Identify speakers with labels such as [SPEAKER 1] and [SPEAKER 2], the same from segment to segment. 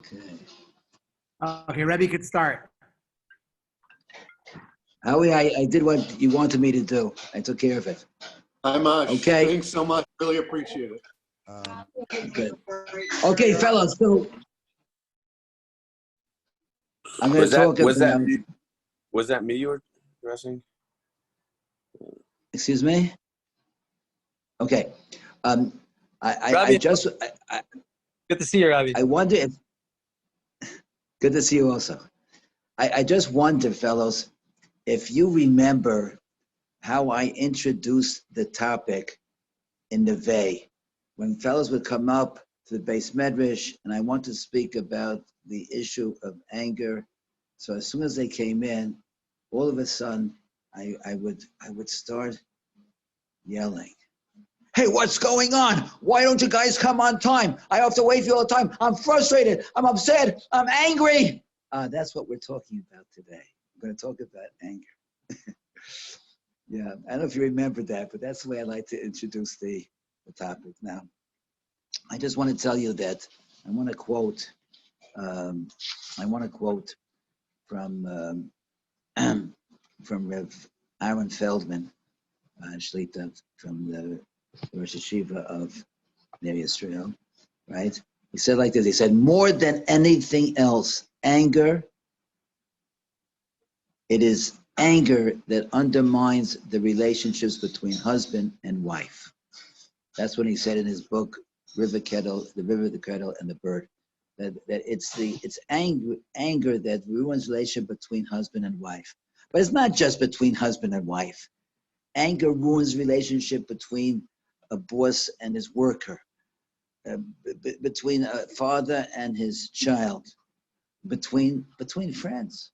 [SPEAKER 1] Okay.
[SPEAKER 2] Okay, Rebbe could start.
[SPEAKER 1] Howie, I did what you wanted me to do. I took care of it.
[SPEAKER 3] Hi, Mosh.
[SPEAKER 1] Okay.
[SPEAKER 3] Thanks so much. Really appreciate it.
[SPEAKER 1] Good. Okay, fellas, so I'm going to talk about...
[SPEAKER 4] Was that me you were addressing?
[SPEAKER 1] Excuse me? Okay. I
[SPEAKER 5] Robbie,
[SPEAKER 1] just...
[SPEAKER 5] good to see you, Robbie.
[SPEAKER 1] I wonder if... Good to see you also. I just wonder, fellows, if you remember how I introduced the topic in the Vay. When fellows would come up to the Bayis Medrash, and I want to speak about the issue of anger. So as soon as they came in, all of a sudden, I would start yelling. Hey, what's going on? Why don't you guys come on time? I have to wait for you all the time. I'm frustrated. I'm upset. I'm angry. That's what we're talking about today. We're going to talk about anger. Yeah, I don't know if you remember that, but that's the way I like to introduce the topic. Now, I just want to tell you that I want to quote from from Rev Aaron Feldman, Shlita, from the Rosh Hashiva of Ner Yisrael, right? He said like this, he said, more than anything else, anger, it is anger that undermines the relationships between husband and wife. That's what he said in his book, River Kettle, The River, the Kettle, and the Bird. That it's anger that ruins relationship between husband and wife. But it's not just between husband and wife. Anger ruins relationship between a boss and his worker, between a father and his child, between friends.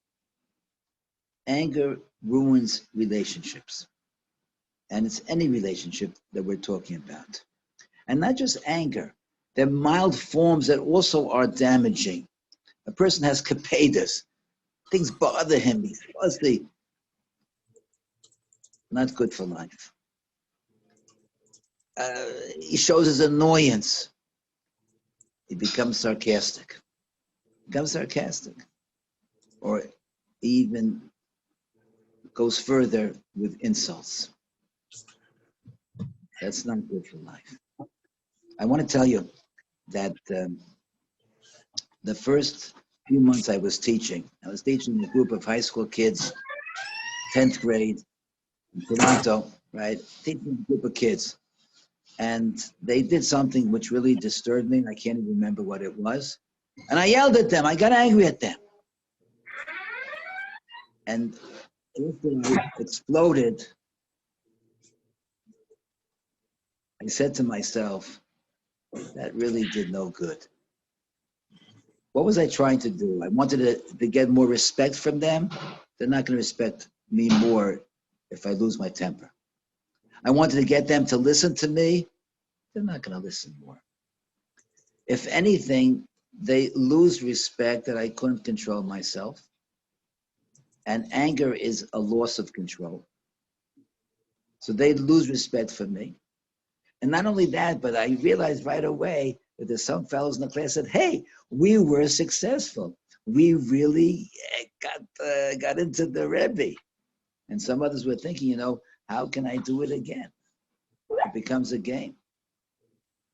[SPEAKER 1] Anger ruins relationships. And it's any relationship that we're talking about. And not just anger. There are mild forms that also are damaging. A person has capedas. Things bother him. He's fuzzy. Not good for life. He shows his annoyance. He becomes sarcastic. Or even goes further with insults. That's not good for life. I want to tell you that the first few months I was teaching a group of high school kids, 10th grade in Toronto, right? Teaching a group of kids. And they did something which really disturbed me. I can't even remember what it was. And I yelled at them. I got angry at them. And after I exploded, I said to myself, that really did no good. What was I trying to do? I wanted to get more respect from them. They're not going to respect me more if I lose my temper. I wanted to get them to listen to me. They're not going to listen more. If anything, they lose respect that I couldn't control myself. And anger is a loss of control. So they lose respect for me. And not only that, but I realized right away that there's some fellows in the class that said, hey, we were successful. We really got into the Rebbe. And some others were thinking, how can I do it again? It becomes a game.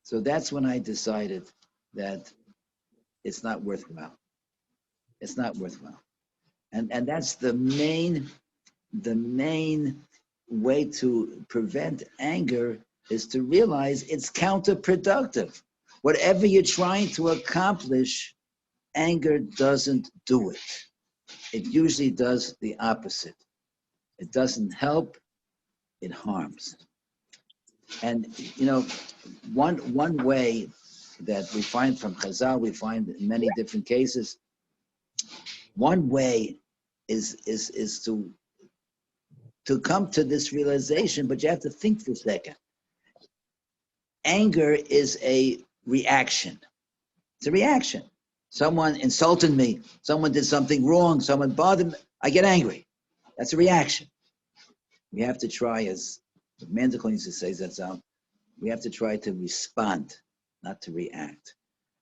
[SPEAKER 1] So that's when I decided that it's not worthwhile. It's not worthwhile. And that's the main way to prevent anger is to realize it's counterproductive. Whatever you're trying to accomplish, anger doesn't do it. It usually does the opposite. It doesn't help, it harms. And one way that we find from Chazal, we find in many different cases, one way is to come to this realization, but you have to think for a second. Anger is a reaction. It's a reaction. Someone insulted me. Someone did something wrong. Someone bothered me. I get angry. That's a reaction. We have to try, as Mandel used to say, we have to try to respond, not to react.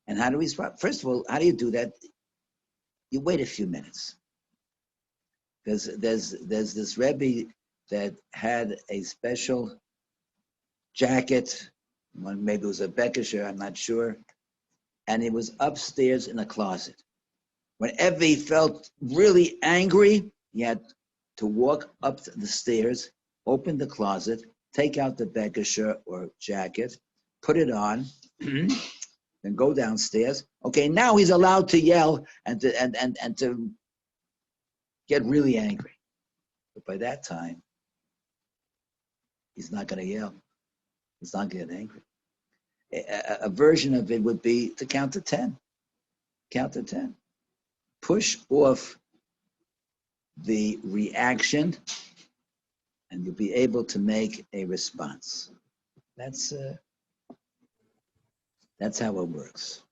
[SPEAKER 1] And how do we respond? First of all, how do you do that? You wait a few minutes. Because there's this Rebbe that had a special jacket, maybe it was a Bekisher, I'm not sure, and it was upstairs in a closet. Whenever he felt really angry, he had to walk up the stairs, open the closet, take out the Bekisher or jacket, put it on, then go downstairs. Okay, now he's allowed to yell and to get really angry. But by that time, he's not going to yell. He's not getting angry. A version of it would be to count to 10. Count to 10. Push off the reaction, and you'll be able to make a response. That's how it works.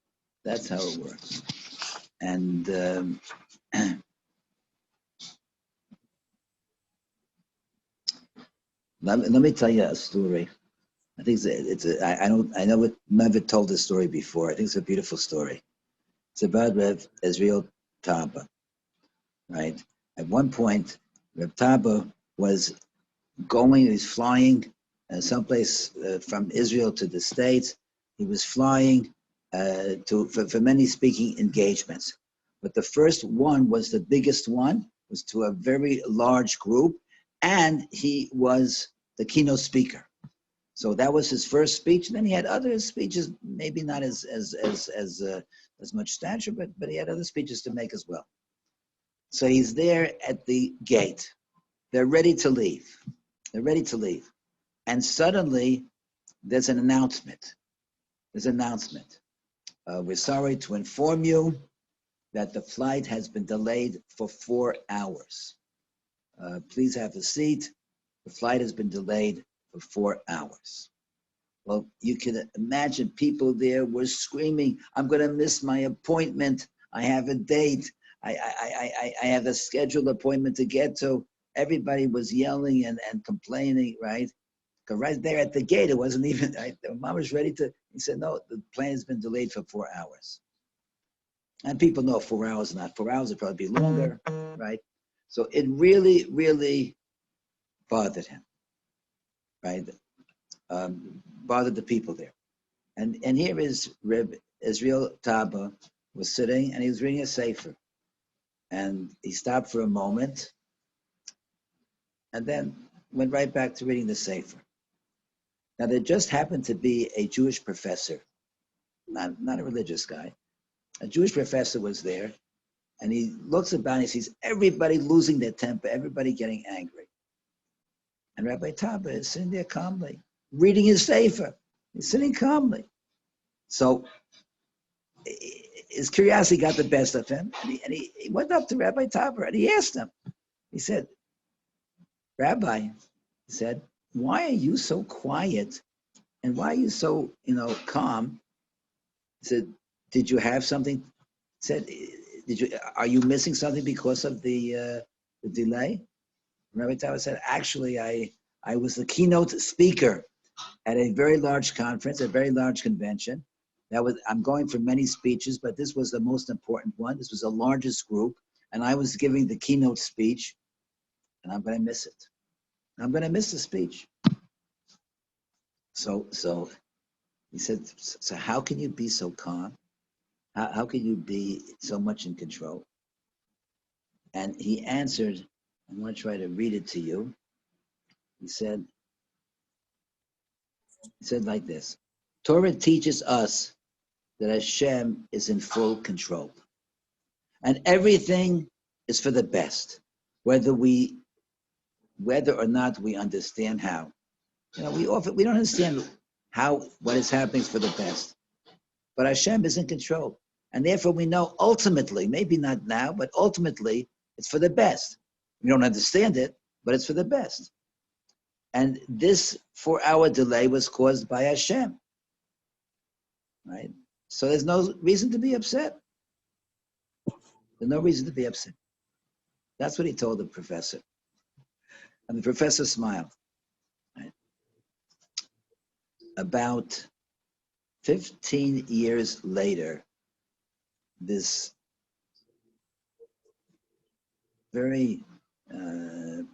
[SPEAKER 1] That's how it works. And let me tell you a story. I think I never told this story before. I think it's a beautiful story. It's about Rev Israel Taba, right? At one point, Rev Taba was he's flying someplace from Israel to the States. He was flying for many speaking engagements. But the first one was the biggest one, was to a very large group, and he was the keynote speaker. So that was his first speech. And then he had other speeches, maybe not as much stature, but he had other speeches to make as well. So he's there at the gate. They're ready to leave. They're ready to leave. And suddenly there's an announcement. We're sorry to inform you that the flight has been delayed for 4 hours. Please have a seat. The flight has been delayed for 4 hours. Well, you can imagine people there were screaming, I'm going to miss my appointment. I have a date. I have a scheduled appointment to get to. Everybody was yelling and complaining, right? Because right there at the gate, it wasn't even, the mom was ready to, he said, no, the plane has been delayed for 4 hours. And people know 4 hours, not 4 hours, it'd probably be longer, right? So it really, really bothered him, right? Bothered the people there. And here is Reb Israel Taba was sitting and he was reading a sefer. And he stopped for a moment and then went right back to reading the sefer. Now there just happened to be a Jewish professor, not a religious guy. A Jewish professor was there and he looks about and he sees everybody losing their temper, everybody getting angry. And Rabbi Taba is sitting there calmly, reading his sefer. He's sitting calmly. So his curiosity got the best of him. And he went up to Rabbi Taba and he asked him, he said, Rabbi, he said, why are you so quiet? And why are you so, calm? He said, did you have something? He said, are you missing something because of the delay? Rabbi Taba said, actually, I was the keynote speaker at a very large conference, a very large convention. I'm going for many speeches, but this was the most important one. This was the largest group, and I was giving the keynote speech, and I'm going to miss it. I'm going to miss the speech. So he said, so how can you be so calm? How can you be so much in control? And he answered, I'm going to try to read it to you. He said like this, Torah teaches us that Hashem is in full control. And everything is for the best, whether or not we understand how. We don't understand what is happening is for the best. But Hashem is in control. And therefore we know ultimately, maybe not now, but ultimately it's for the best. We don't understand it, but it's for the best. And this 4-hour delay was caused by Hashem, right? So there's no reason to be upset. There's no reason to be upset. That's what he told the professor. And the professor smiled. Right? About 15 years later, this very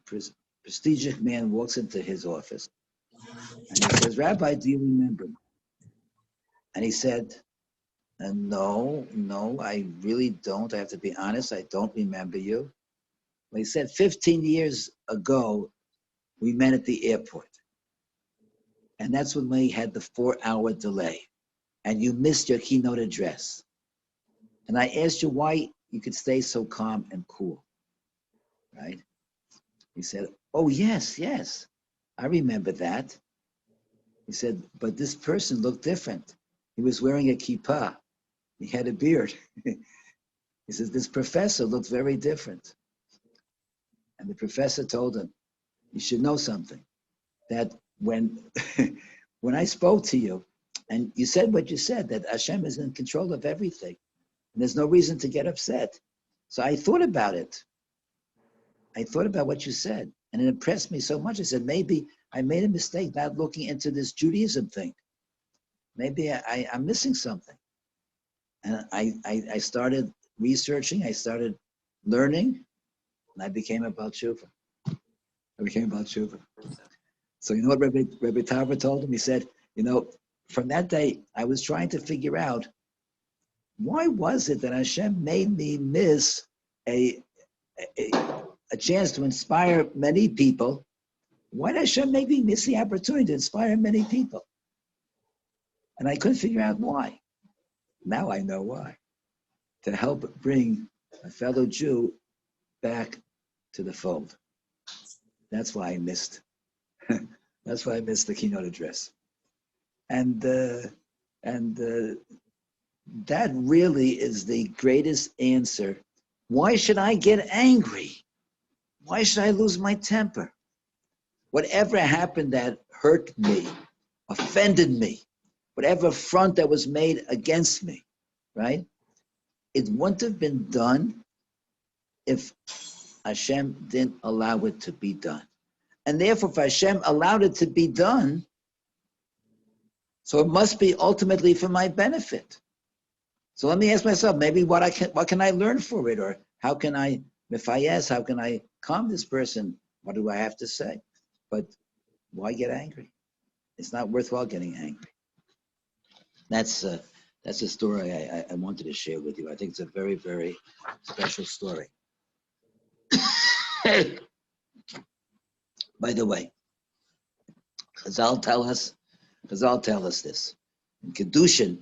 [SPEAKER 1] prestigious man walks into his office and he says, Rabbi, do you remember me? And he said, no, I really don't. I have to be honest, I don't remember you. Well, he said, 15 years ago, we met at the airport. And that's when we had the 4-hour delay. And you missed your keynote address. And I asked you why you could stay so calm and cool, right? He said, oh, yes, I remember that. He said, but this person looked different. He was wearing a kippah. He had a beard. He says, this professor looked very different. And the professor told him, you should know something, that when, when I spoke to you, and you said what you said, that Hashem is in control of everything, and there's no reason to get upset. So I thought about it. I thought about what you said, and it impressed me so much. I said, maybe I made a mistake not looking into this Judaism thing. Maybe I'm missing something. And I started researching, I started learning, and I became a Baal Tshuva. So you know what Rabbi Tarver told him? He said, you know, from that day, I was trying to figure out, why was it that Hashem made me miss a chance to inspire many people? Why did Hashem make me miss the opportunity to inspire many people? And I couldn't figure out why. Now I know why. To help bring a fellow Jew back to the fold. That's why I missed. That's why I missed the keynote address. And that really is the greatest answer. Why should I get angry? Why should I lose my temper? Whatever happened that hurt me, offended me, whatever affront that was made against me, right? It wouldn't have been done if Hashem didn't allow it to be done. And therefore, if Hashem allowed it to be done, so it must be ultimately for my benefit. So let me ask myself, maybe what can I learn for it? Or how can I, how can I calm this person? What do I have to say? But why get angry? It's not worthwhile getting angry. That's a story I wanted to share with you. I think it's a very, very special story. By the way, Chazal tell us this. In Kedushin,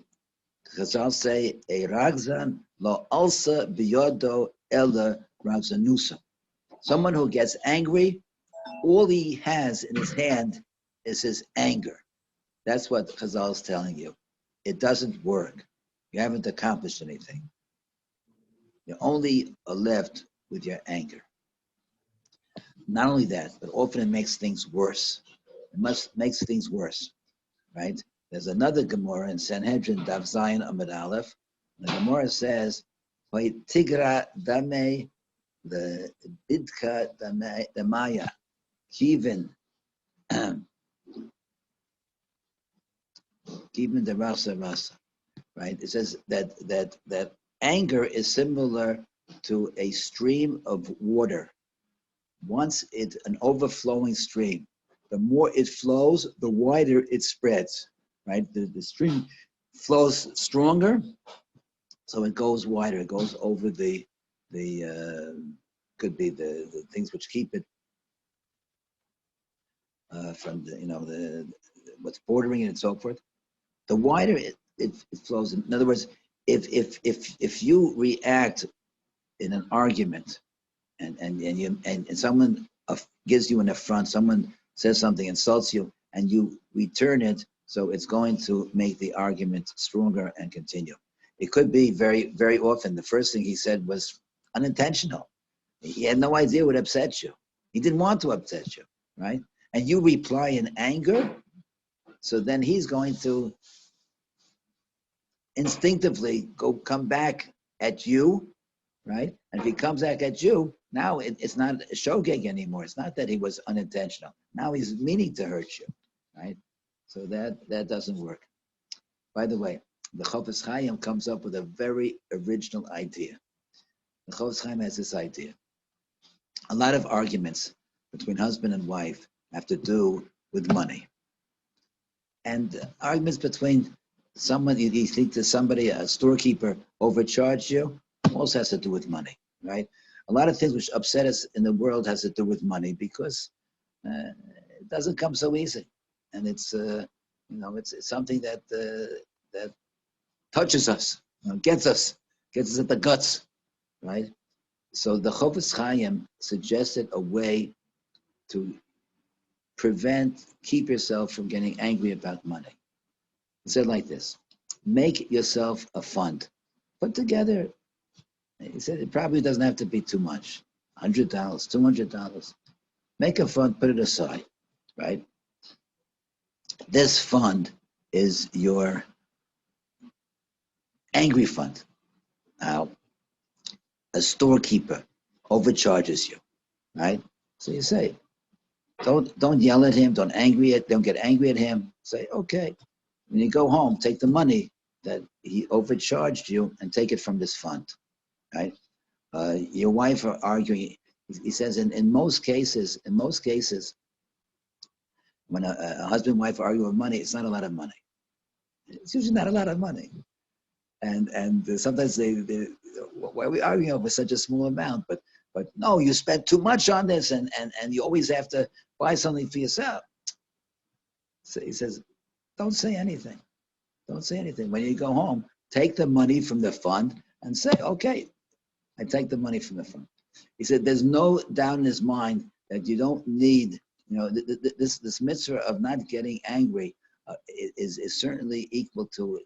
[SPEAKER 1] Chazal say, "A ragzan lo alsa biyodo ela ragzanusa." Someone who gets angry, all he has in his hand is his anger. That's what Chazal is telling you. It doesn't work. You haven't accomplished anything. You only are left with your anger. Not only that, but often it makes things worse. Makes things worse, right? There's another Gemara in Sanhedrin, Daf Zayin Amud Aleph. The Gemara says, "Tigra dame the bidka damaya kiven kiven the rasa." Right? It says that anger is similar to a stream of water. Once it's an overflowing stream, the more it flows, the wider it spreads, right? The stream flows stronger, so it goes wider. It goes over the could be the things which keep it from the what's bordering it and so forth. The wider it flows. In other words, if you react in an argument and someone gives you an affront, someone says something, insults you, and you return it, so it's going to make the argument stronger and continue. It could be very, very often the first thing he said was unintentional. He had no idea what upset you. He didn't want to upset you, right? And you reply in anger, so then he's going to instinctively come back at you, right? And if he comes back at you, now it's not a shogeg anymore. It's not that he was unintentional. Now he's meaning to hurt you, right? So that doesn't work. By the way, the Chofetz Chaim comes up with a very original idea. The Chofetz Chaim has this idea. A lot of arguments between husband and wife have to do with money. And arguments between someone, you think that somebody, a storekeeper, overcharged you, also has to do with money, right? A lot of things which upset us in the world has to do with money because it doesn't come so easy. And it's, it's something that that touches us, gets us at the guts, right? So the Chofetz Chaim suggested a way to keep yourself from getting angry about money. He said like this: make yourself a fund. Put together, he said it probably doesn't have to be too much. $100, $200. Make a fund, put it aside, right? This fund is your angry fund. Now, a storekeeper overcharges you, right? So you say, don't yell at him, don't get angry at him. Say, okay, when you go home, take the money that he overcharged you and take it from this fund, right? Your wife are arguing. He says in most cases, when a husband and wife argue over money, it's not a lot of money. It's usually not a lot of money. And sometimes why are we arguing over such a small amount? But no, you spent too much on this, and you always have to buy something for yourself. So he says, don't say anything. Don't say anything. When you go home, take the money from the fund and say, okay, I take the money from the fund. He said, there's no doubt in his mind that you don't need, this mitzvah of not getting angry is certainly equal to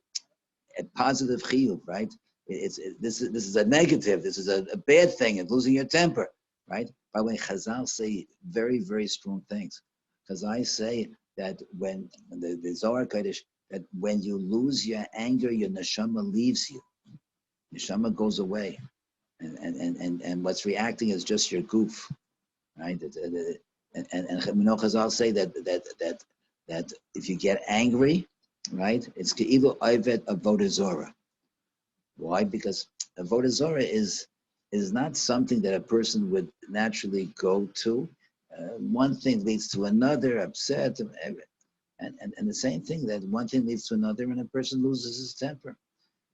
[SPEAKER 1] a positive chiyuv, right? This is a negative. This is a bad thing. It's losing your temper, right? By the way, Chazal say very, very strong things. Chazal say that when the Zohar Kodesh, that when you lose your anger, your neshama leaves you. Neshama goes away, and what's reacting is just your goof, right? And Chazal say that if you get angry, right, it's ke'ilu oived avodah zorah. Why? Because avodah zorah is not something that a person would naturally go to. One thing leads to another, upset, and the same thing, that one thing leads to another, and a person loses his temper.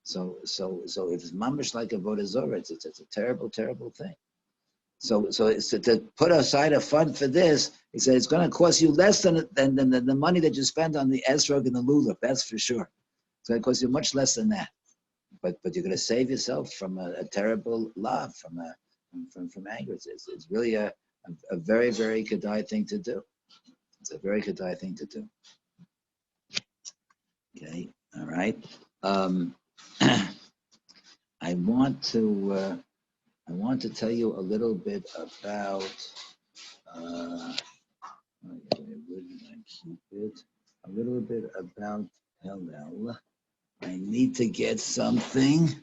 [SPEAKER 1] So if it's mamish like avodah zorah, it's a terrible, terrible thing. So to put aside a fund for this, he said it's going to cost you less than the money that you spend on the esrog and the lulav. That's for sure. It's going to cost you much less than that. But you're going to save yourself from a terrible love, from anger. It's really a very, very kedai thing to do. It's a very kedai thing to do. Okay, all right. I want to tell you a little bit about. Where did I keep it? A little bit about Hillel. I need to get something.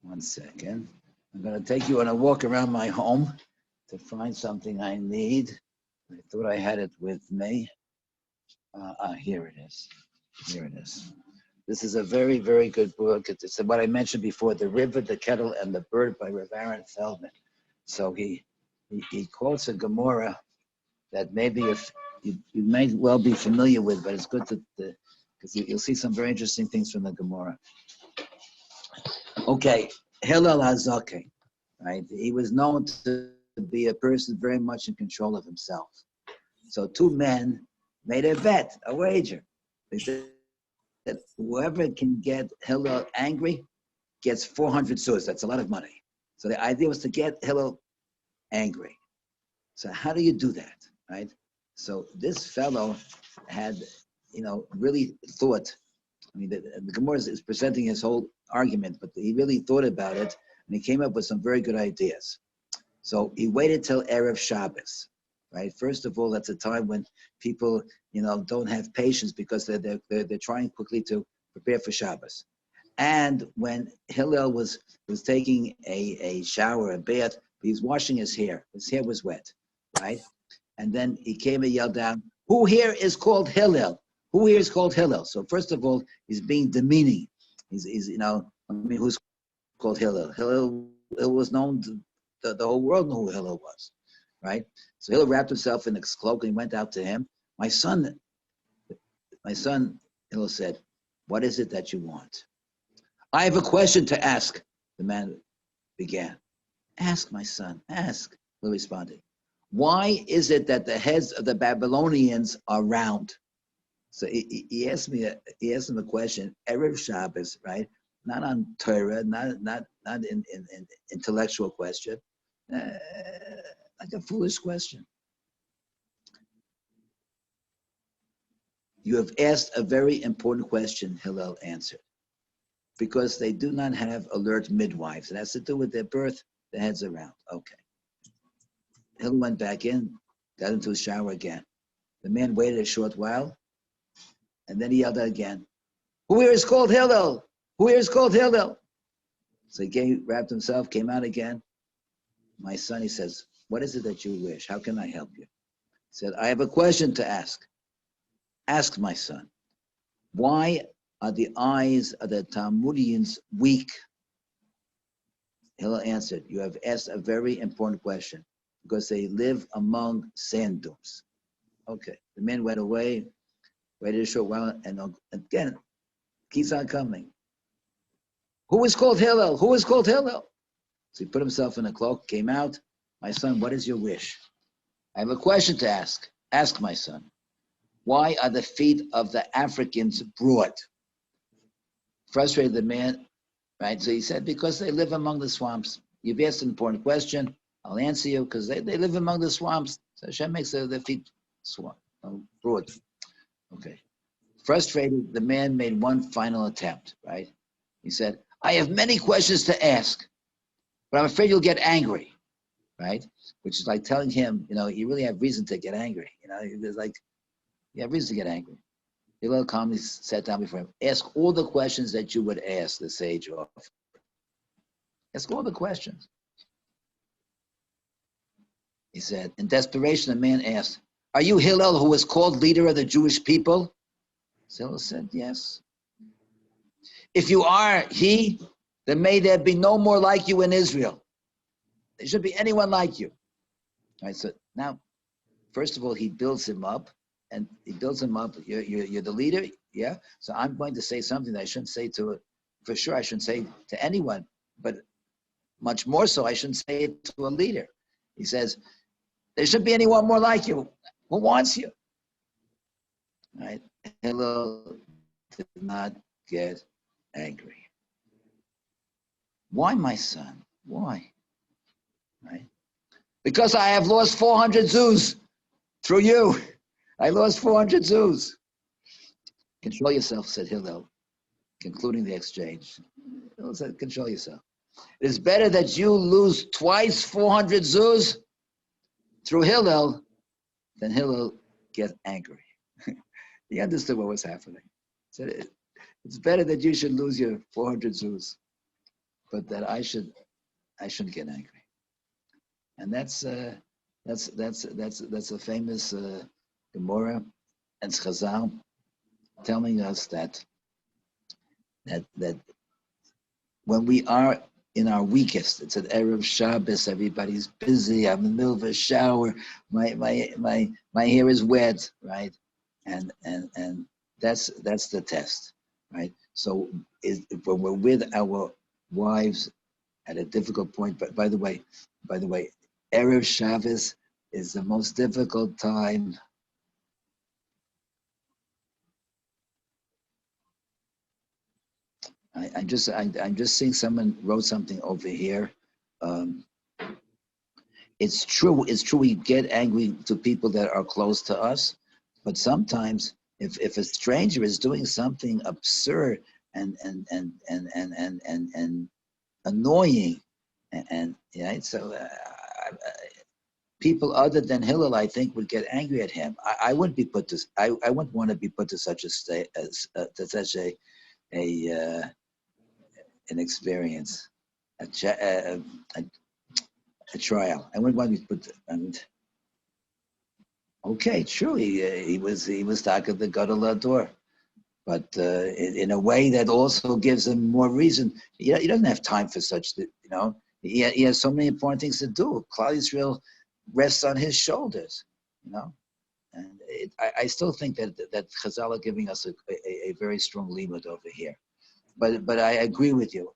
[SPEAKER 1] One second. I'm going to take you on a walk around my home to find something I need. I thought I had it with me. Here it is. This is a very, very good book. It's what I mentioned before, The River, the Kettle, and the Bird by Rav Aaron Feldman. So he quotes a Gemara that maybe if you may well be familiar with, but it's good because you'll see some very interesting things from the Gemara. Okay, Hillel HaZaken, right? He was known to be a person very much in control of himself. So two men made a bet, a wager. They said that whoever can get Hillel angry gets 400 sous. That's a lot of money. So the idea was to get Hillel angry. So how do you do that, right? So this fellow had, really thought. I mean, the Gemara is presenting his whole argument, but he really thought about it, and he came up with some very good ideas. So he waited till Erev Shabbos, right? First of all, that's a time when people, don't have patience because they're trying quickly to prepare for Shabbos. And when Hillel was taking a shower, a bath, he was washing his hair. His hair was wet, right? And then he came and yelled down, "Who here is called Hillel? Who here is called Hillel?" So first of all, he's being demeaning. He's who's called Hillel? Hillel was known to the whole world knew who Hillel was, right? So Hillel wrapped himself in his cloak and went out to him. My son, Hillel said, "What is it that you want?" "I have a question to ask," the man began. "Ask, my son, ask," Hillel responded. "Why is it that the heads of the Babylonians are round?" So he asked him a question, Erev Shabbos, right? Not on Torah, not in intellectual question, like a foolish question. "You have asked a very important question," Hillel answered, "because they do not have alert midwives. It has to do with their birth, the heads are round." Okay. Hillel went back in, got into his shower again. The man waited a short while, and then he yelled out again, "Who here is called Hillel? Who here is called Hillel?" So he wrapped himself, came out again. "My son," he says, "what is it that you wish? How can I help you?" He said, "I have a question to ask." "Ask, my son. Why are the eyes of the Talmudians weak?" Hillel answered, "You have asked a very important question, because they live among sand dunes." Okay. The man went away, waited a short while, and again, keeps on coming. "Who is called Hillel? Who is called Hillel?" So he put himself in a cloak, came out. "My son, what is your wish?" "I have a question to ask." "Ask, my son. Why are the feet of the Africans broad?" Frustrated the man, right? So he said, "Because they live among the swamps." "You've asked an important question. I'll answer you, because they live among the swamps. So Hashem makes their feet broad. Okay. Frustrated, the man made one final attempt, right? He said, "I have many questions to ask, but I'm afraid you'll get angry," right? Which is like telling him, you really have reason to get angry. There's like, you have reason to get angry. Hillel calmly sat down before him. "Ask all the questions that you would ask," the sage offered. "Ask all the questions." He said, in desperation, the man asked, "Are you Hillel, who was called leader of the Jewish people?" Hillel said, "Yes." "If you are he, then may there be no more like you in Israel. There should be anyone like you." All right, so now, first of all, he builds him up, and he builds him up. You're the leader, yeah? So I'm going to say something that I shouldn't say for sure, I shouldn't say to anyone, but much more so, I shouldn't say it to a leader. He says, there shouldn't be anyone more like you. Who wants you? All right? Hillel did not get angry. "Why, my son? Why?" Right? "Because I have lost 400 zoos through you. I lost 400 zoos." "Control yourself," said Hillel, concluding the exchange. Hillel said, "Control yourself. It is better that you lose twice 400 zoos through Hillel than Hillel get angry." He understood what was happening. He said, it's better that you should lose your 400 zoos, but that I shouldn't get angry. And that's a famous Gemara and Chazal telling us that when we are in our weakest, it's at Erev Shabbos, everybody's busy, I'm in the middle of a shower, my hair is wet, right? And that's the test, right? So when we're with our wives at a difficult point, but by the way, Erev Shabbos is the most difficult time. I'm just seeing someone wrote something over here. It's true we get angry to people that are close to us, but sometimes if a stranger is doing something absurd and annoying, and yeah, so people other than Hillel, I think, would get angry at him. I wouldn't be put to. I wouldn't want to be put to such a state, to such a an experience, a trial. I wouldn't want to put. Okay, true. He was talking the gadol door, but in a way that also gives him more reason. He doesn't have time for such. He has so many important things to do. Klal Yisrael rests on his shoulders. And I still think that Chazal are giving us a very strong limud over here. But I agree with you.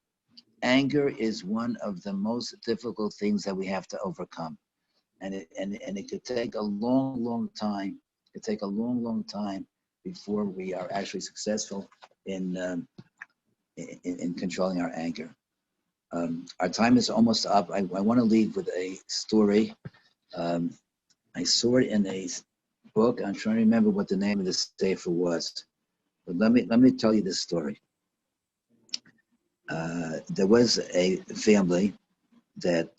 [SPEAKER 1] Anger is one of the most difficult things that we have to overcome. And it could take a long time. It could take a long time before we are actually successful in controlling our anger. Our time is almost up. I want to leave with a story. I saw it in a book. I'm trying to remember what the name of the sefer was. But let me tell you this story. There was a family that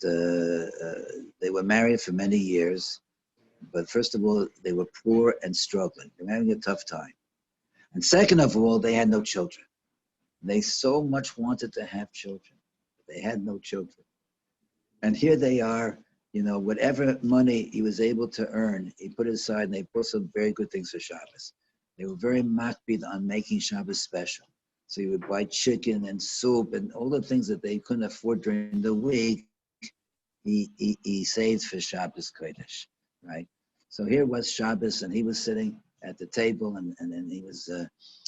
[SPEAKER 1] they were married for many years, but first of all, they were poor and struggling. They were having a tough time. And second of all, they had no children. They so much wanted to have children, but they had no children. And here they are, whatever money he was able to earn, he put aside, and they bought some very good things for Shabbos. They were very makpid on making Shabbos special. So he would buy chicken and soup and all the things that they couldn't afford during the week. He saved for Shabbos Kodesh, right? So here was Shabbos, and he was sitting at the table, and then he was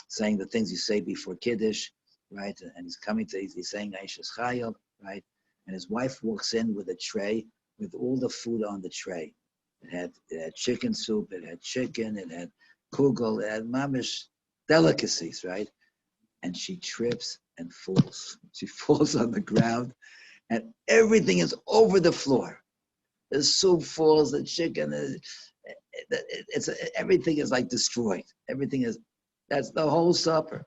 [SPEAKER 1] saying the things you say before Kiddush, right? And he's saying Aishes Chayil, right? And his wife walks in with a tray with all the food on the tray. It had chicken soup, it had chicken, it had kugel, it had mamish delicacies, right? And she trips and falls. She falls on the ground, and everything is over the floor. The soup falls, the chicken, everything is like destroyed. That's the whole supper.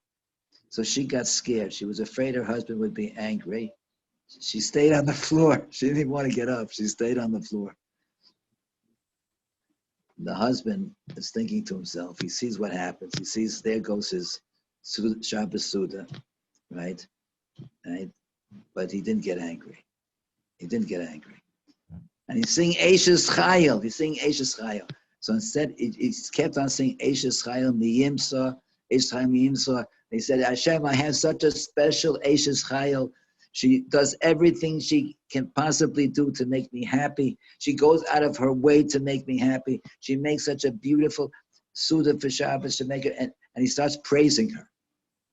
[SPEAKER 1] So she got scared. She was afraid her husband would be angry. She stayed on the floor. She didn't even want to get up. She stayed on the floor. The husband is thinking to himself. He sees what happens. He sees there goes his Shabbos Suda, right? But he didn't get angry. And he's singing Eishes Chayil. So instead, he kept on singing Eishes Chayil, Miyimsa, Eishes Chayil, Miyimsa. He said, Hashem, I have such a special Eishes Chayil. She does everything she can possibly do to make me happy. She goes out of her way to make me happy. She makes such a beautiful Suda for Shabbos to make it. And he starts praising her.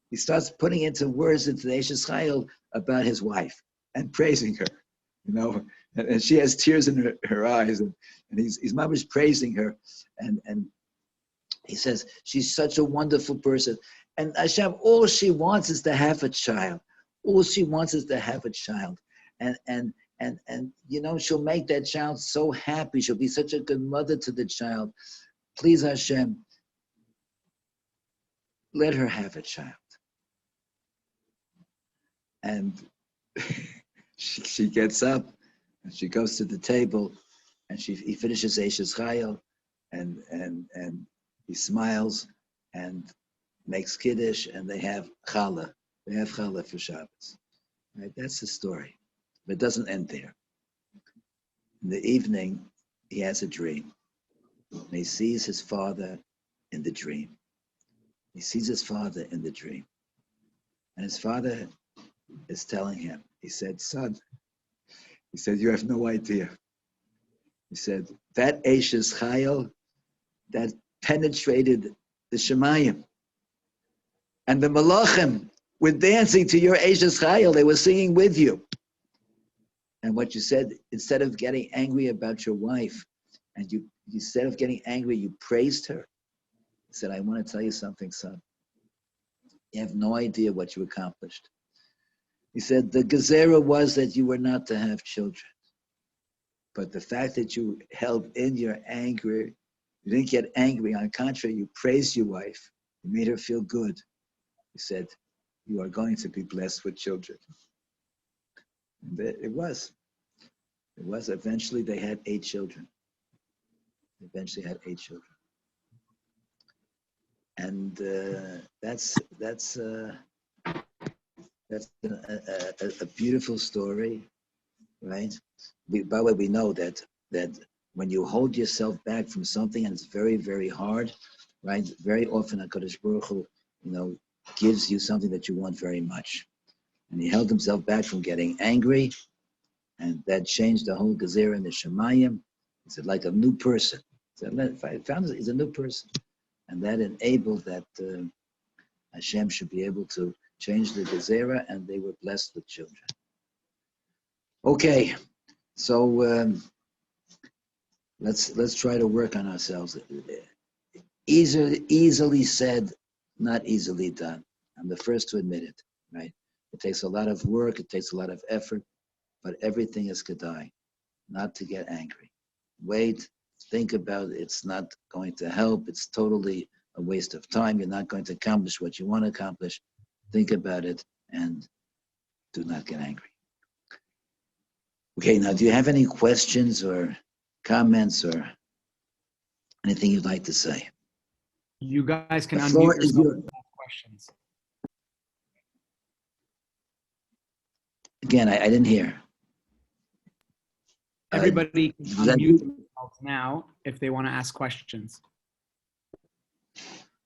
[SPEAKER 1] He starts putting into words into the Eishes Chayil about his wife and praising her, and she has tears in her eyes, and he's mamish praising her, and he says she's such a wonderful person, and Hashem, all she wants is to have a child. All she wants is to have a child, and she'll make that child so happy. She'll be such a good mother to the child. Please, Hashem, let her have a child. And she gets up and she goes to the table, and he finishes Eishes Chayil, and he smiles and makes Kiddush, and they have challah. They have challah for Shabbos. Right? That's the story. But it doesn't end there. In the evening, he has a dream. And he sees his father in the dream. And his father is telling him, he said, son, you have no idea. He said, that Eishes Chayil, that penetrated the Shemayim. And the Malachim were dancing to your Eishes Chayil. They were singing with you. And what you said, instead of getting angry about your wife, and you instead of getting angry, you praised her. He said, I want to tell you something, son. You have no idea what you accomplished. He said, the Gezerah was that you were not to have children. But the fact that you held in your anger, you didn't get angry. On the contrary, you praised your wife. You made her feel good. He said, you are going to be blessed with children. And it was. Eventually, they had 8 children. And that's That's a beautiful story, right? By the way, we know that when you hold yourself back from something and it's very, very hard, right? Very often HaKadosh Baruch Hu, gives you something that you want very much. And he held himself back from getting angry, and that changed the whole Gezerah in the Shemayim. He said, like a new person. So I found he's a new person. And that enabled that Hashem should be able to change the Gezerah, and they were blessed with children. Okay, so let's try to work on ourselves. Easily said, not easily done. I'm the first to admit it, right? It takes a lot of work, it takes a lot of effort, but everything is kedai, not to get angry. Wait, think about it. It's not going to help. It's totally a waste of time. You're not going to accomplish what you want to accomplish. Think about it and do not get angry. Okay, now do you have any questions or comments or anything you'd like to say?
[SPEAKER 2] You guys can
[SPEAKER 1] The floor
[SPEAKER 2] unmute
[SPEAKER 1] is
[SPEAKER 2] yourself
[SPEAKER 1] yours.
[SPEAKER 2] and ask questions.
[SPEAKER 1] Again, I didn't hear.
[SPEAKER 2] Everybody can
[SPEAKER 1] that-
[SPEAKER 2] unmute themselves now if they want to ask questions.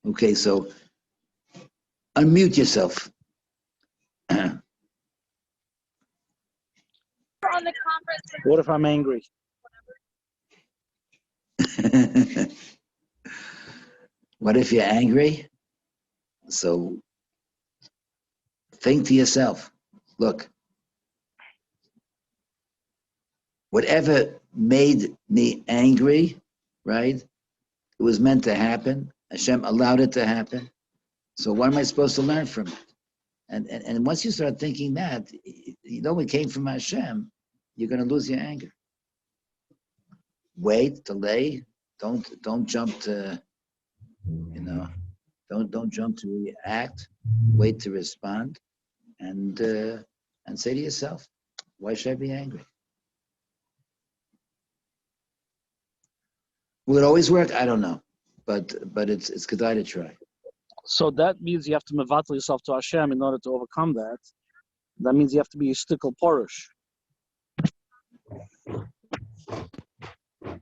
[SPEAKER 1] Okay, so unmute yourself.
[SPEAKER 6] What if I'm angry?
[SPEAKER 1] What if you're angry? So think to yourself, look, whatever made me angry, right? It was meant to happen. Hashem allowed it to happen. So what am I supposed to learn from it? And once you start thinking that, it came from Hashem, you're going to lose your anger. Wait, delay. Don't jump to, don't jump to react. Wait to respond, and say to yourself, why should I be angry? Will it always work? I don't know, but it's good to try.
[SPEAKER 6] So that means you have to mevatel yourself to Hashem in order to overcome that. That means you have to be a stickle porish.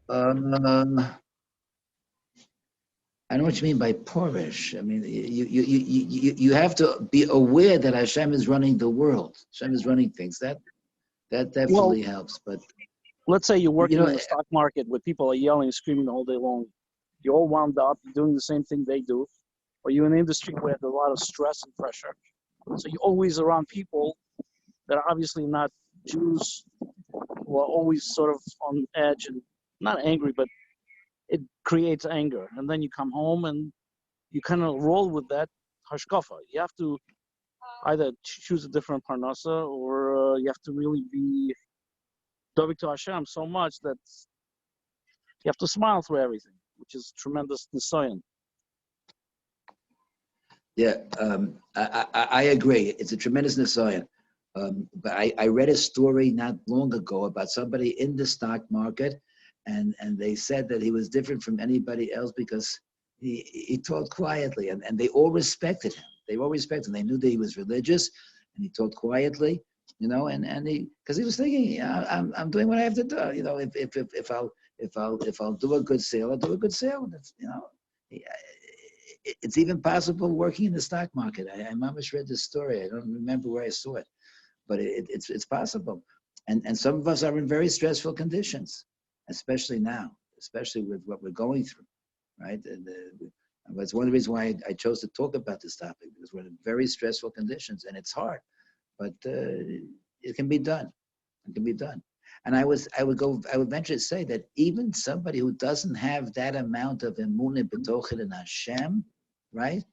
[SPEAKER 1] I know what you mean by porish. I mean, you have to be aware that Hashem is running the world. Hashem is running things. That definitely helps. But
[SPEAKER 6] let's say you're working in the stock market where people are yelling and screaming all day long. You're all wound up, you're doing the same thing they do. Or you're in an industry where there's a lot of stress and pressure. So you're always around people that are obviously not Jews, who are always sort of on edge and not angry, but it creates anger. And then you come home and you kind of roll with that hashkafa. You have to either choose a different parnasa, or you have to really be dovik to Hashem so much that you have to smile through everything, which is tremendous nisayon.
[SPEAKER 1] Yeah, I agree. It's a tremendous nisayon. But I read a story not long ago about somebody in the stock market, and they said that he was different from anybody else because he talked quietly, and they all respected him. They all respected him. They knew that he was religious, and he talked quietly, and he, because he was thinking, yeah, I'm doing what I have to do. If I'll do a good sale, I'll do a good sale. That's, it's even possible working in the stock market. I mamish read this story. I don't remember where I saw it, but it's possible. And some of us are in very stressful conditions, especially now, especially with what we're going through, right? And that's one of the reasons why I chose to talk about this topic, because we're in very stressful conditions, and it's hard, but it can be done. It can be done. And I would venture to say that even somebody who doesn't have that amount of emunah b'tochen in Hashem, right?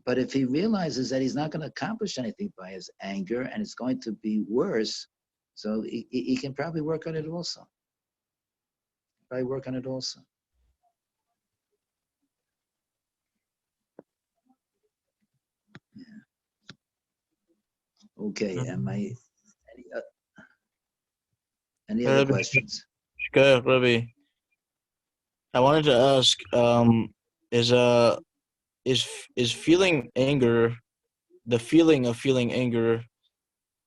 [SPEAKER 1] But if he realizes that he's not going to accomplish anything by his anger, and it's going to be worse, so he can probably work on it also. Yeah. Okay. Am I any other questions?
[SPEAKER 7] Good, Rabbi. I wanted to ask, is feeling anger the feeling of feeling anger,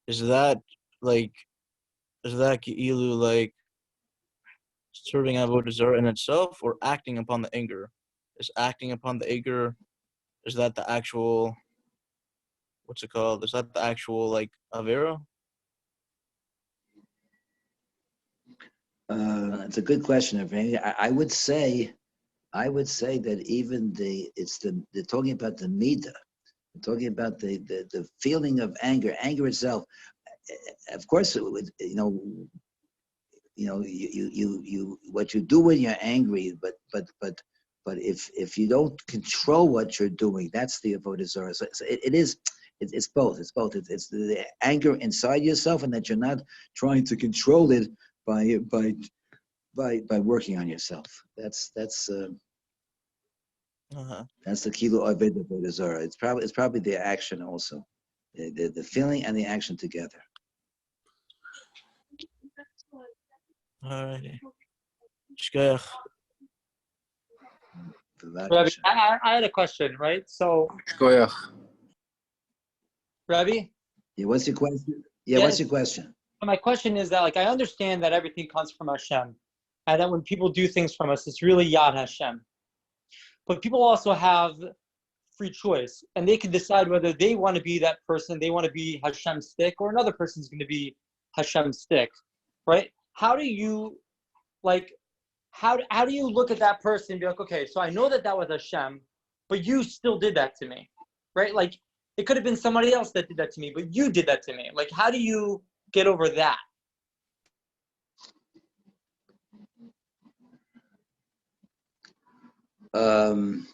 [SPEAKER 7] is that Ge'ilu like serving avodah zarah in itself, or acting upon the anger? Is acting upon the anger, is that the actual, what's it called? Is that the actual like avera?
[SPEAKER 1] It's a good question, Evgeny. I would say that even they're talking about the midah, they're talking about the feeling of anger itself. Of course, it would, you what you do when you're angry, but if you don't control what you're doing, that's the avodah zarah. So it's both. It's both. It's the anger inside yourself, and that you're not trying to control it by working on yourself. That's the kilo of avodah zarah. It's probably the action also, the feeling and the action together.
[SPEAKER 7] Alrighty. Shkoyach.
[SPEAKER 5] Rabbi, I had a question, right? So,
[SPEAKER 3] Shkoyach.
[SPEAKER 5] Rabbi,
[SPEAKER 1] Yeah, what's your question? Yeah, what's your question?
[SPEAKER 5] my question is that, like, I understand that everything comes from Hashem, and that when people do things from us, it's really Yad Hashem. But people also have free choice, and they can decide whether they want to be that person, they want to be Hashem's stick, or another person's going to be Hashem's stick, right? How do you, like, how do you look at that person and be like, okay, so I know that was Hashem, but you still did that to me, right? Like, it could have been somebody else that did that to me, but you did that to me. Like, how do you get over that?
[SPEAKER 1] The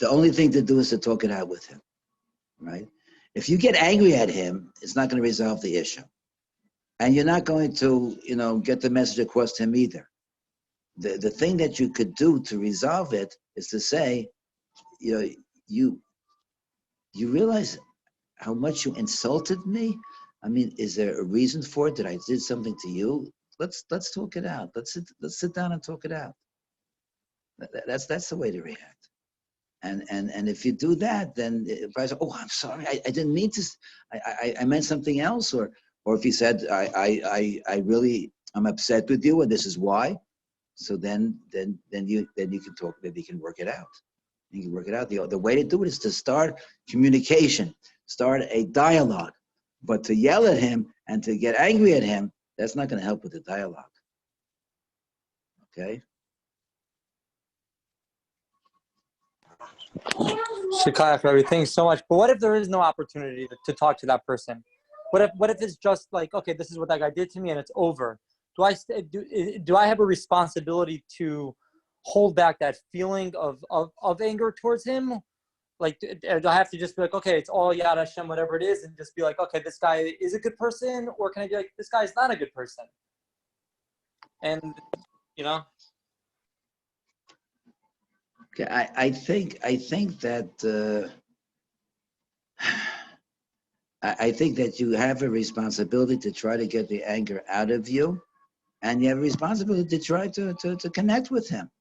[SPEAKER 1] only thing to do is to talk it out with him, right? If you get angry at him, it's not going to resolve the issue. And you're not going to, get the message across to him either. The thing that you could do to resolve it is to say, you realize how much you insulted me? I mean, is there a reason for it? That I did something to you? Let's talk it out. Let's sit down and talk it out. That's the way to react. And if you do that, then if I say, "Oh, I'm sorry, I didn't mean to. I meant something else," or if he said, "I really I'm upset with you, and this is why." So then you can talk. Maybe you can work it out. You can work it out. The way to do it is to start communication, start a dialogue. But to yell at him and to get angry at him, that's not going to help with the dialogue. Okay.
[SPEAKER 5] Shikayach, Rabbi, thanks so much. But what if there is no opportunity to talk to that person? What if it's just like, okay, this is what that guy did to me and it's over? Do I have a responsibility to hold back that feeling of anger towards him? Like, do I have to just be like, okay, it's all Yad Hashem, whatever it is, and just be like, okay, this guy is a good person, or can I be like, this guy's not a good person? And,
[SPEAKER 1] Okay, I think that I think that you have a responsibility to try to get the anger out of you, and you have a responsibility to try to connect with him.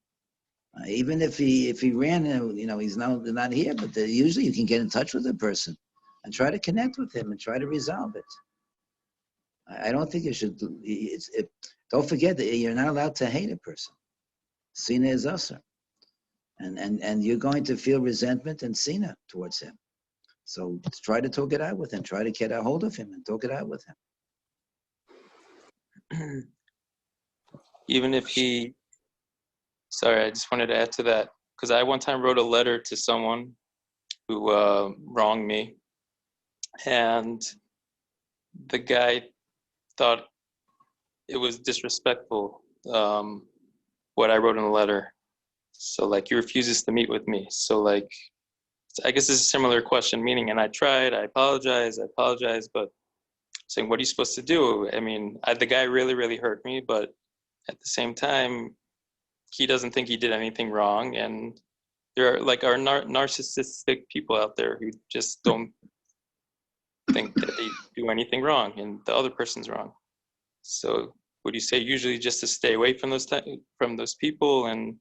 [SPEAKER 1] Even if he ran, he's not here, but usually you can get in touch with the person and try to connect with him and try to resolve it. I don't think you should. Don't forget that you're not allowed to hate a person. Sina is usher, and you're going to feel resentment and sina towards him. So try to talk it out with him. Try to get a hold of him and talk it out with him.
[SPEAKER 8] Even if he, sorry, I just wanted to add to that, because I one time wrote a letter to someone who wronged me, and the guy thought it was disrespectful, what I wrote in the letter. So, like, he refuses to meet with me. So, like, I guess it's a similar question, meaning, and I tried, I apologize, but saying, what are you supposed to do? I mean, the guy really, really hurt me, but at the same time, he doesn't think he did anything wrong. And there are, like, narcissistic people out there who just don't think that they do anything wrong and the other person's wrong. So would you say usually just to stay away from those people, and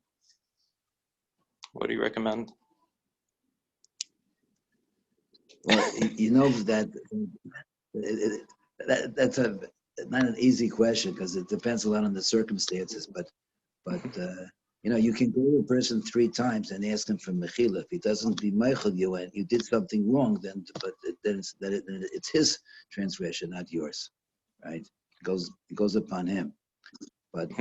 [SPEAKER 8] what do you recommend?
[SPEAKER 1] Well, you know that's not an easy question because it depends a lot on the circumstances. But you can go to a person 3 times and ask him for mechila. If he doesn't be meichel you and you did something wrong, then it's his transgression, not yours, right? It goes upon him. But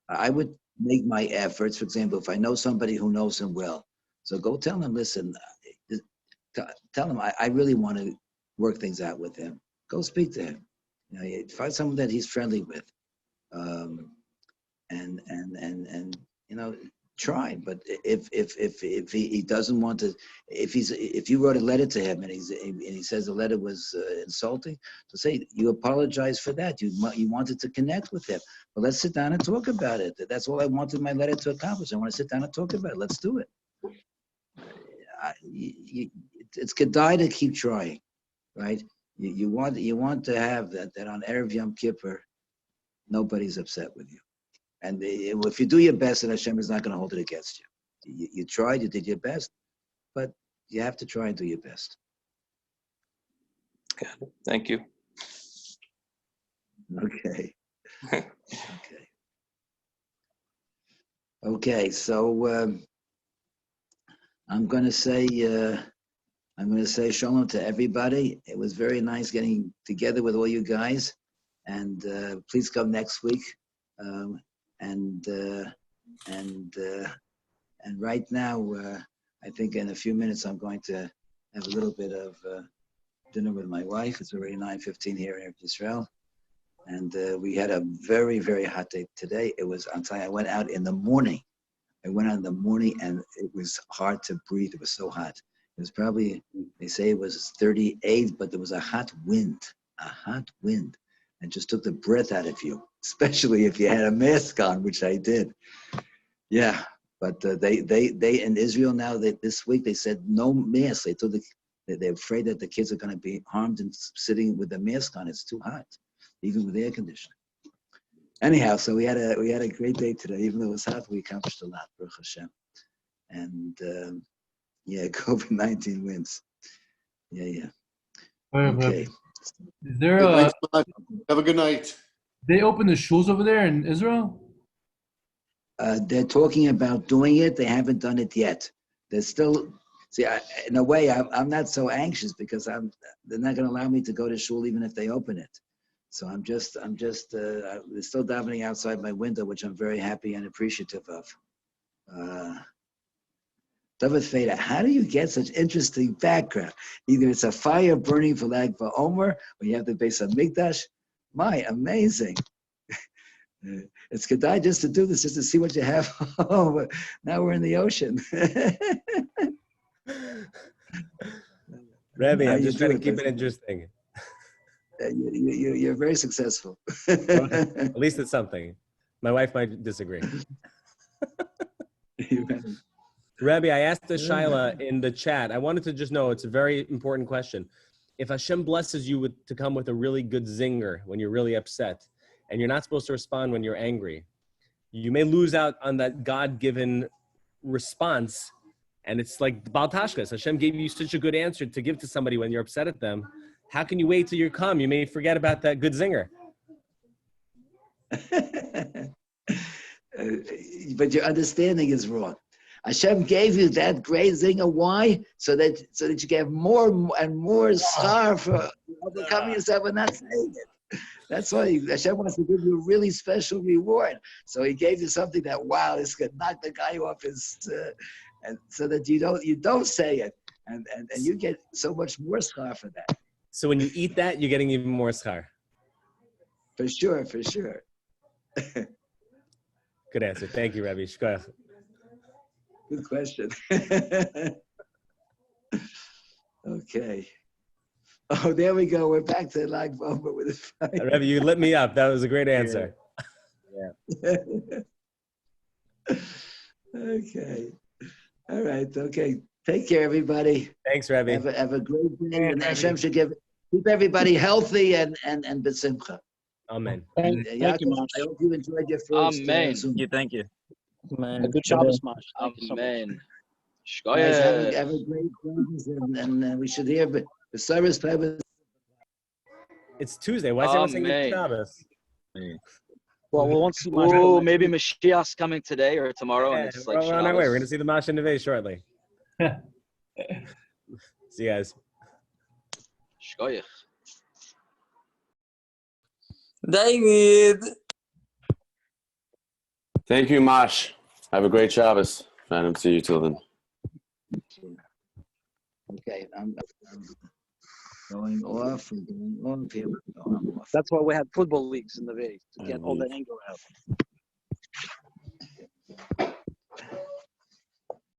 [SPEAKER 1] I would make my efforts. For example, if I know somebody who knows him well, so go tell him, listen, tell him I really want to work things out with him. Go speak to him. Find someone that he's friendly with, and try. But if he doesn't want to, if you wrote a letter to him and he says the letter was insulting, so say you apologize for that. You wanted to connect with him. Well, let's sit down and talk about it. That's all I wanted my letter to accomplish. I want to sit down and talk about it. Let's do it. It's kedai to keep trying, right? You want to have that on Erev Yom Kippur, nobody's upset with you, and if you do your best, then Hashem is not going to hold it against you. You tried, you did your best, but you have to try and do your best.
[SPEAKER 8] Got it. Thank you.
[SPEAKER 1] Okay. Okay. So I'm going to say shalom to everybody. It was very nice getting together with all you guys, and please come next week. And right now, I think in a few minutes I'm going to have a little bit of dinner with my wife. It's already 9:15 here in Israel, and we had a very, very hot day today. I'm telling you, I went out in the morning. And it was hard to breathe. It was so hot. It was probably, they say it was 38, but there was a hot wind, and just took the breath out of you, especially if you had a mask on, which I did. Yeah, but they in Israel now, this week, they said no mask. They told they're afraid that the kids are going to be harmed and sitting with the mask on. It's too hot, even with air conditioning. Anyhow, so we had a great day today. Even though it was hot, we accomplished a lot, Baruch Hashem. And COVID-19 wins. Yeah. Okay.
[SPEAKER 9] Is there
[SPEAKER 3] Good night. Have a good night.
[SPEAKER 9] they open the shuls over there in Israel?
[SPEAKER 1] They're talking about doing it. They haven't done it yet. They're still. See, in a way, I'm not so anxious because they're not going to allow me to go to shul even if they open it. So I'm just they're still davening outside my window, which I'm very happy and appreciative of. David Feda, how do you get such interesting background? Either it's a fire burning for Lag BaOmer, or you have the base of Mikdash. My, amazing. It's kedai just to do this, just to see what you have. Oh, now we're in the ocean.
[SPEAKER 10] Rebbe, I'm just trying to keep it interesting.
[SPEAKER 1] You're very successful.
[SPEAKER 10] Well, at least it's something. My wife might disagree. Rebbe, I asked the Shaila in the chat. I wanted to just know, it's a very important question. If Hashem blesses you to come with a really good zinger when you're really upset, and you're not supposed to respond when you're angry, you may lose out on that God-given response. And it's like Baal Tashkas. Hashem gave you such a good answer to give to somebody when you're upset at them. How can you wait till you're calm? You may forget about that good zinger.
[SPEAKER 1] But your understanding is wrong. Hashem gave you that great zinger. Why? So that you get more and more schar for overcoming yourself and not saying it. That's why Hashem wants to give you a really special reward. So He gave you something that this could knock the guy off his, and so that you don't say it, and you get so much more schar for that.
[SPEAKER 10] So when you eat that, you're getting even more schar.
[SPEAKER 1] For sure.
[SPEAKER 10] Good answer. Thank you, Rebbe. Shkoyach.
[SPEAKER 1] Good question. Okay. Oh, there we go. We're back to Lag BaOmer with the fire.
[SPEAKER 10] Rebbe, you lit me up. That was a great answer.
[SPEAKER 1] Yeah. Okay. All right. Okay. Take care, everybody.
[SPEAKER 10] Thanks, Rebbe.
[SPEAKER 1] Have a great day. And Hashem should keep everybody healthy and besimcha.
[SPEAKER 10] Amen.
[SPEAKER 6] Thank you,
[SPEAKER 1] Yaakov,
[SPEAKER 6] Mosh.
[SPEAKER 1] I hope you enjoyed your first
[SPEAKER 11] Amen.
[SPEAKER 1] Zoom.
[SPEAKER 11] Thank you.
[SPEAKER 6] A good Shabbos, Mosh. Thank you so much.
[SPEAKER 11] Amen.
[SPEAKER 1] Guys, have
[SPEAKER 11] Shkoyach.
[SPEAKER 1] a great Shabbos, and we should hear the service.
[SPEAKER 10] It's Tuesday. Why is everyone saying
[SPEAKER 11] Amen.
[SPEAKER 10] it's Shabbos?
[SPEAKER 6] Well, we won't see Mosh.
[SPEAKER 11] Oh, maybe Mashiach's coming today or tomorrow, and
[SPEAKER 10] Yeah,
[SPEAKER 11] it's
[SPEAKER 10] we're
[SPEAKER 11] like
[SPEAKER 10] on our way. We're
[SPEAKER 11] Shabbos.
[SPEAKER 10] going to see the Masha Neve shortly. See you guys.
[SPEAKER 11] Shkoyach.
[SPEAKER 8] David.
[SPEAKER 4] Thank you, Mash. Have a great Shabbos. Phantom, see you till then.
[SPEAKER 1] Okay, I'm going off. I'm going off. Here we go. I'm off.
[SPEAKER 6] That's why we had football leagues in the Bayis to get all that anger out.